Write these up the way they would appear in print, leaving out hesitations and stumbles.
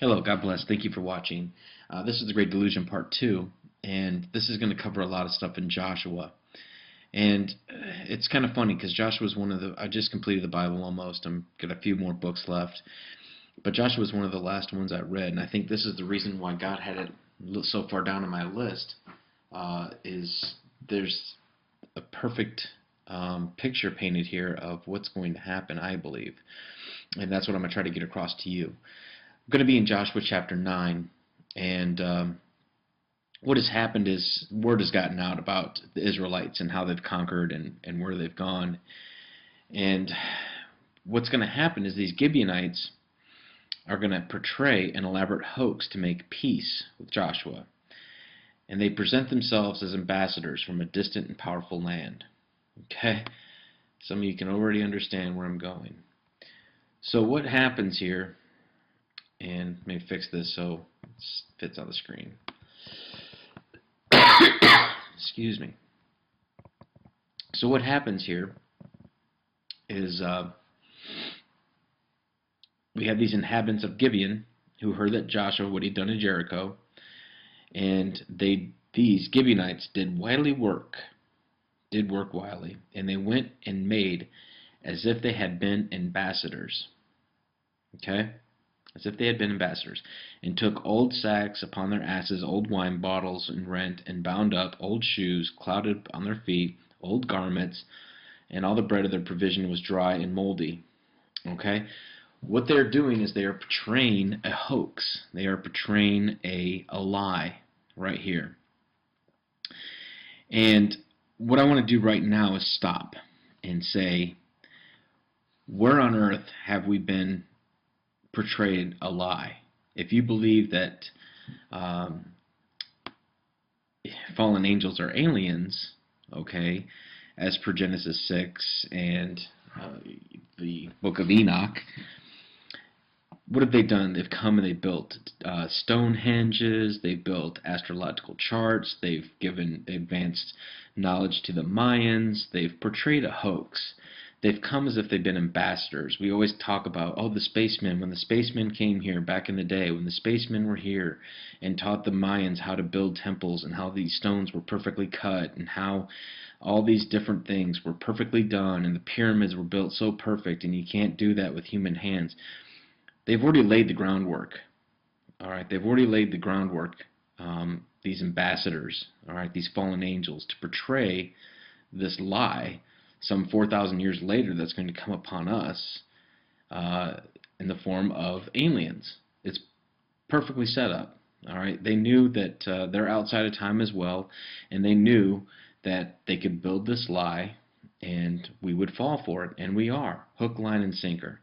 Hello, God bless. Thank you for watching. This is the Great Delusion Part 2, and this is going to cover a lot of stuff in Joshua. And it's kind of funny because Joshua is one of the, I just completed the Bible almost. I'm got a few more books left. But Joshua was one of the last ones I read, and I think this is the reason why God had it so far down on my list, is there's a perfect picture painted here of what's going to happen, I believe. And that's what I'm going to try to get across to you. I'm going to be in Joshua chapter 9, and what has happened is word has gotten out about the Israelites and how they've conquered and where they've gone. And what's going to happen is these Gibeonites are going to portray an elaborate hoax to make peace with Joshua. And they present themselves as ambassadors from a distant and powerful land. Okay? Some of you can already understand where I'm going. So what happens here, and let me fix this so it fits on the screen. Excuse me. So what happens here is we have these inhabitants of Gibeon who heard that Joshua, what he'd done in Jericho, and these Gibeonites did wily work, and they went and made as if they had been ambassadors. Okay? As if they had been ambassadors, and took old sacks upon their asses, old wine bottles and rent, and bound up old shoes, clouded on their feet, old garments, and all the bread of their provision was dry and moldy. Okay? What they're doing is they are portraying a hoax. They are portraying a lie right here. And what I want to do right now is stop and say, where on earth have we been portrayed a lie? If you believe that fallen angels are aliens, okay, as per Genesis 6 and the book of Enoch, what have they done? They've come and they built Stonehenges, they've built astrological charts, they've given advanced knowledge to the Mayans, they've portrayed a hoax. They've come as if they've been ambassadors. We always talk about, oh, the spacemen, when the spacemen came here back in the day, when the spacemen were here and taught the Mayans how to build temples and how these stones were perfectly cut and how all these different things were perfectly done and the pyramids were built so perfect and you can't do that with human hands. They've already laid the groundwork. All right, they've already laid the groundwork, these ambassadors, all right, these fallen angels, to portray this lie some 4,000 years later that's going to come upon us in the form of aliens. It's perfectly set up. All right, they knew that they're outside of time as well, and they knew that they could build this lie and we would fall for it, and we are, hook, line, and sinker.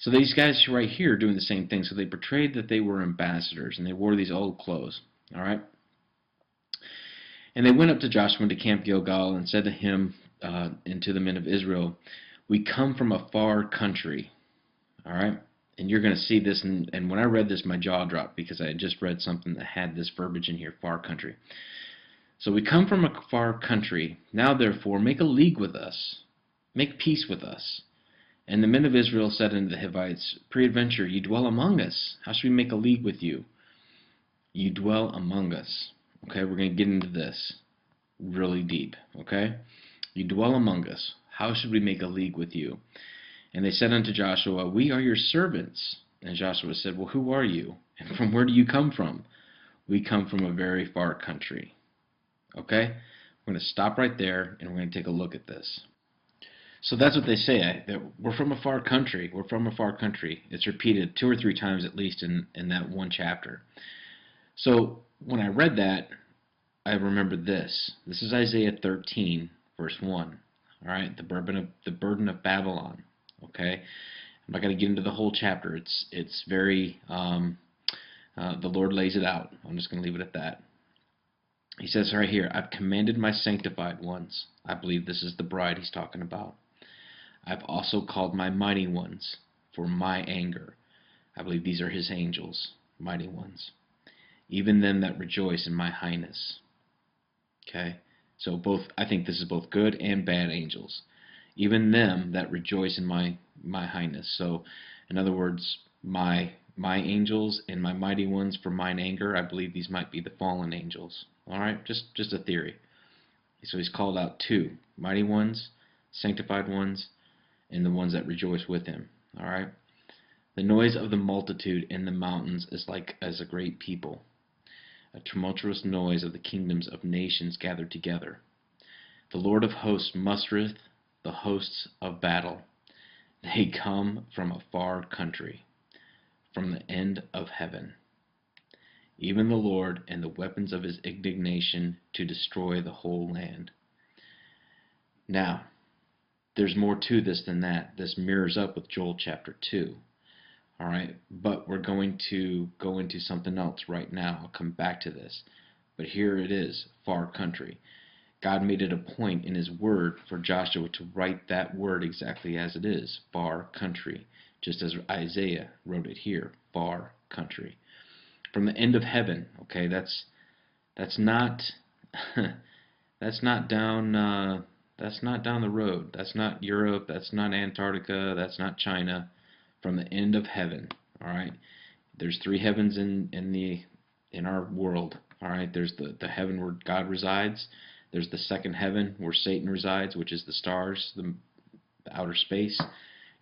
So these guys right here are doing the same thing. So they portrayed that they were ambassadors, and they wore these old clothes. All right, and they went up to Joshua to Camp Gilgal and said to him, and to the men of Israel, we come from a far country. All right? And you're going to see this, and when I read this, my jaw dropped because I had just read something that had this verbiage in here, far country. So we come from a far country. Now, therefore, make a league with us. Make peace with us. And the men of Israel said unto the Hivites, peradventure, ye dwell among us. How should we make a league with you? You dwell among us. Okay, we're going to get into this really deep. Okay? You dwell among us. How should we make a league with you? And they said unto Joshua, we are your servants. And Joshua said, well, who are you? And from where do you come from? We come from a very far country. Okay? We're going to stop right there, and we're going to take a look at this. So that's what they say. That we're from a far country. We're from a far country. It's repeated 2 or 3 times at least in that one chapter. So when I read that, I remembered this. This is Isaiah 13. Verse 1, all right, the burden of Babylon, okay? I'm not going to get into the whole chapter. It's very, the Lord lays it out. I'm just going to leave it at that. He says right here, I've commanded my sanctified ones. I believe this is the bride he's talking about. I've also called my mighty ones for my anger. I believe these are his angels, mighty ones. Even them that rejoice in my highness. Okay? So I think this is both good and bad angels. Even them that rejoice in my highness. So, in other words, my my angels and my mighty ones for mine anger. I believe these might be the fallen angels. All right, just a theory. So he's called out two: mighty ones, sanctified ones, and the ones that rejoice with him. All right. The noise of the multitude in the mountains is like as a great people, a tumultuous noise of the kingdoms of nations gathered together. The Lord of hosts mustereth the hosts of battle. They come from a far country, from the end of heaven. Even the Lord and the weapons of his indignation to destroy the whole land. Now, there's more to this than that. This mirrors up with Joel chapter 2. All right, but we're going to go into something else right now. I'll come back to this. But here it is, far country. God made it a point in his word for Joshua to write that word exactly as it is, far country, just as Isaiah wrote it here, far country. From the end of heaven, okay, that's not that's not down the road. That's not Europe, that's not Antarctica, that's not China. From the end of heaven, all right? There's three heavens in our world, all right? There's the heaven where God resides. There's the second heaven where Satan resides, which is the stars, the outer space,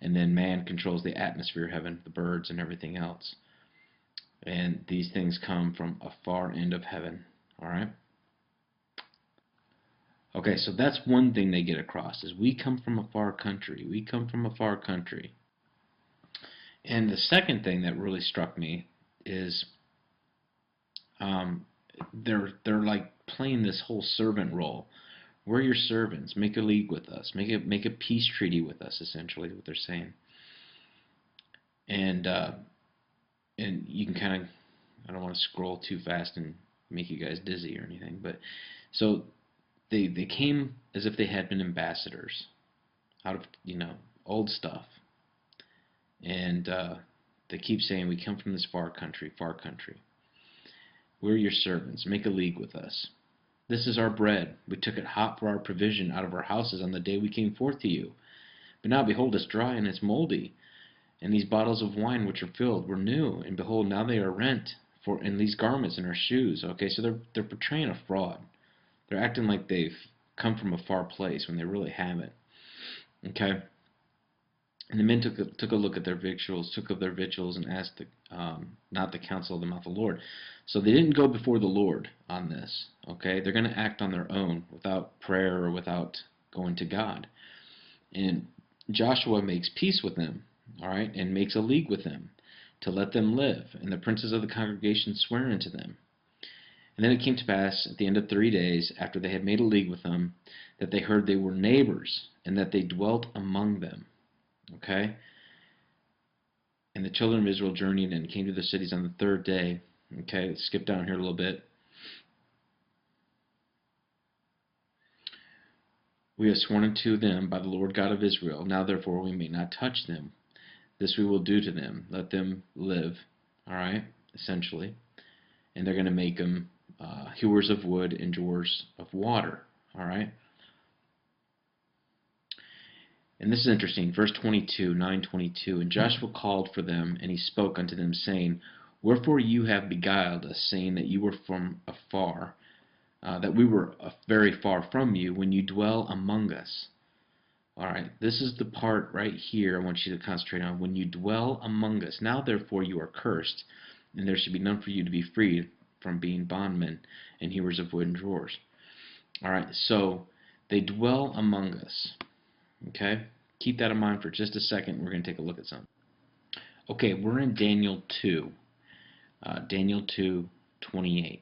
and then man controls the atmosphere heaven, the birds and everything else. And these things come from a far end of heaven, all right? Okay, so that's one thing they get across, is we come from a far country. We come from a far country. And the second thing that really struck me is they're like playing this whole servant role. We're your servants. Make a league with us. Make a peace treaty with us. Essentially, is what they're saying. And you can kind of, I don't want to scroll too fast and make you guys dizzy or anything, but so they came as if they had been ambassadors out of old stuff. And they keep saying, we come from this far country, far country. We're your servants. Make a league with us. This is our bread. We took it hot for our provision out of our houses on the day we came forth to you. But now, behold, it's dry and it's moldy. And these bottles of wine which are filled were new. And behold, now they are rent in these garments and our shoes. Okay, so they're portraying a fraud. They're acting like they've come from a far place when they really haven't. Okay. And the men took a look at their victuals, took of their victuals, and asked not the counsel of the mouth of the Lord. So they didn't go before the Lord on this. Okay, they're going to act on their own without prayer or without going to God. And Joshua makes peace with them, all right, and makes a league with them to let them live. And the princes of the congregation swear unto them. And then it came to pass at the end of 3 days, after they had made a league with them, that they heard they were neighbors, and that they dwelt among them. Okay? And the children of Israel journeyed and came to the cities on the third day. Okay, let's skip down here a little bit. We have sworn unto them by the Lord God of Israel. Now therefore we may not touch them. This we will do to them. Let them live. All right, essentially. And they're going to make them hewers of wood and drawers of water. All right. And this is interesting, verse 22, 9:22. And Joshua called for them, and he spoke unto them, saying, Wherefore you have beguiled us, saying that you were from afar, that we were very far from you, when you dwell among us. All right, this is the part right here I want you to concentrate on. When you dwell among us. Now therefore you are cursed, and there should be none for you to be freed from being bondmen and hewers of wood and drawers. All right, so they dwell among us. Okay, keep that in mind for just a second. We're going to take a look at something. Okay, we're in Daniel 2, Daniel 2:28,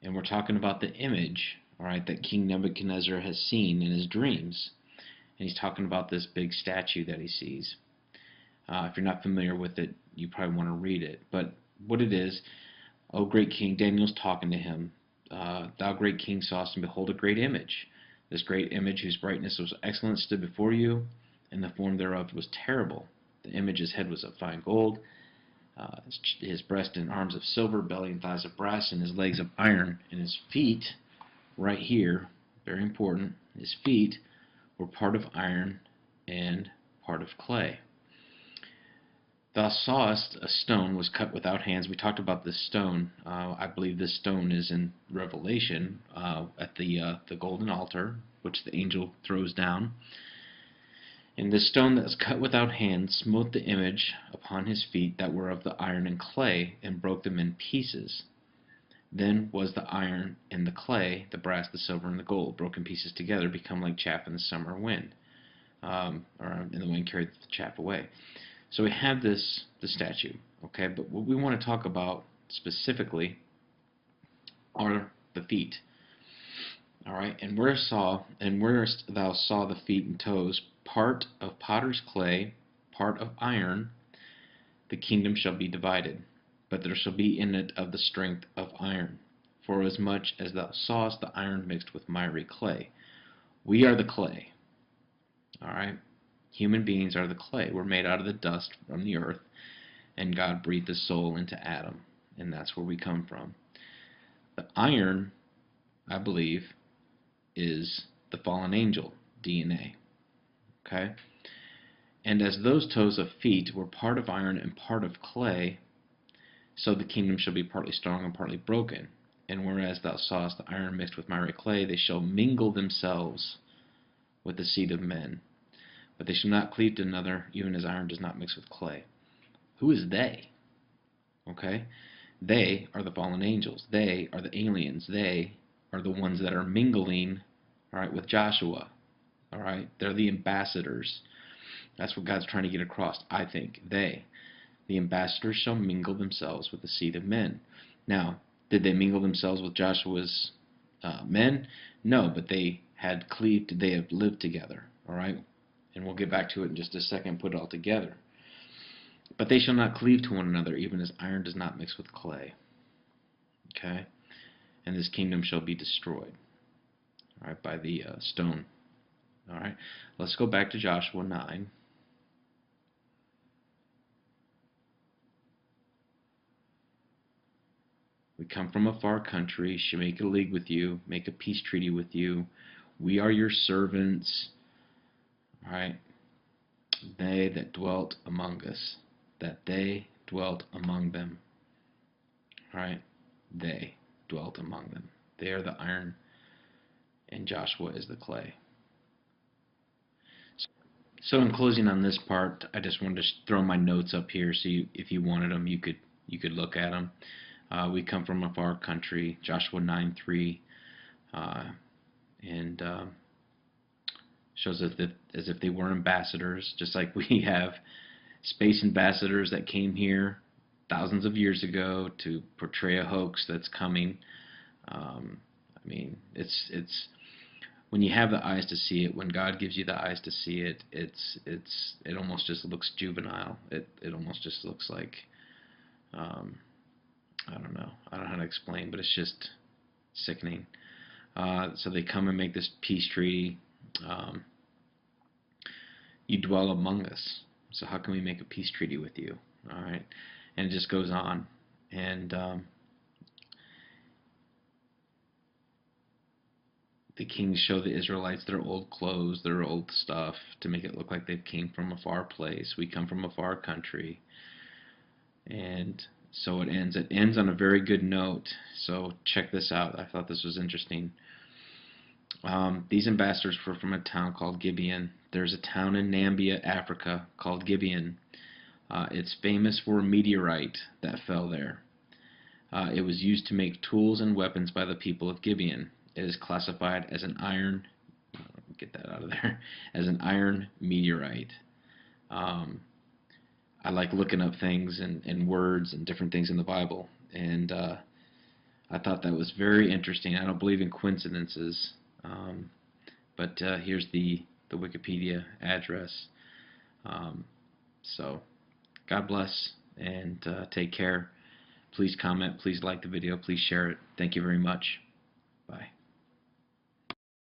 and we're talking about the image, all right, that King Nebuchadnezzar has seen in his dreams, and he's talking about this big statue that he sees. If you're not familiar with it, you probably want to read it. But what it is, O great king, Daniel's talking to him. Thou great king sawest, and behold, a great image. This great image, whose brightness was excellent, stood before you, and the form thereof was terrible. The image's head was of fine gold, his breast and arms of silver, belly and thighs of brass, and his legs of iron, and his feet, right here, very important, his feet were part of iron and part of clay. Thou sawest a stone was cut without hands. We talked about this stone. I believe this stone is in Revelation at the golden altar, which the angel throws down. And this stone that was cut without hands smote the image upon his feet that were of the iron and clay, and broke them in pieces. Then was the iron and the clay, the brass, the silver, and the gold, broken pieces together, become like chaff in the summer wind, or in the wind carried the chaff away. So we have the statue, okay, but what we want to talk about specifically are the feet. All right, and where thou saw the feet and toes, part of potter's clay, part of iron, the kingdom shall be divided, but there shall be in it of the strength of iron. For as much as thou sawest the iron mixed with miry clay, we are the clay. All right. Human beings are the clay. We're made out of the dust from the earth, and God breathed the soul into Adam, and that's where we come from. The iron, I believe, is the fallen angel DNA. Okay? And as those toes of feet were part of iron and part of clay, so the kingdom shall be partly strong and partly broken. And whereas thou sawest the iron mixed with miry clay, they shall mingle themselves with the seed of men. But they shall not cleave to another, even as iron does not mix with clay. Who is they? Okay? They are the fallen angels. They are the aliens. They are the ones that are mingling, all right, with Joshua. All right? They're the ambassadors. That's what God's trying to get across, I think. The ambassadors shall mingle themselves with the seed of men. Now, did they mingle themselves with Joshua's men? No, but they had lived together, all right? And we'll get back to it in just a second, put it all together. But they shall not cleave to one another, even as iron does not mix with clay. Okay? And this kingdom shall be destroyed, all right, by the stone. All right? Let's go back to Joshua 9. We come from a far country, shall make a league with you, make a peace treaty with you. We are your servants. All right? They that dwelt among us, that they dwelt among them. All right? They dwelt among them. They are the iron, and Joshua is the clay. So in closing on this part, I just wanted to throw my notes up here, so if you wanted them, you could look at them. We come from a far country, Joshua 9:3, and shows as if they were ambassadors, just like we have space ambassadors that came here thousands of years ago to portray a hoax that's coming. I mean, it's when you have the eyes to see it, when God gives you the eyes to see it, it almost just looks juvenile. It almost just looks like I don't know how to explain, but it's just sickening. So they come and make this peace treaty. You dwell among us. So how can we make a peace treaty with you? All right, and it just goes on, and the kings show the Israelites their old clothes, their old stuff, to make it look like they came from a far place. We come from a far country, and so it ends. It ends on a very good note. So check this out. I thought this was interesting. These ambassadors were from a town called Gibeon. There's a town in Nambia, Africa, called Gibeon. It's famous for a meteorite that fell there. It was used to make tools and weapons by the people of Gibeon. It is classified as an iron, get that out of there, as an iron meteorite. I like looking up things and words and different things in the Bible, and I thought that was very interesting. I don't believe in coincidences, but here's the Wikipedia address. So God bless, and take care. Please comment, please like the video, please share it. Thank you very much.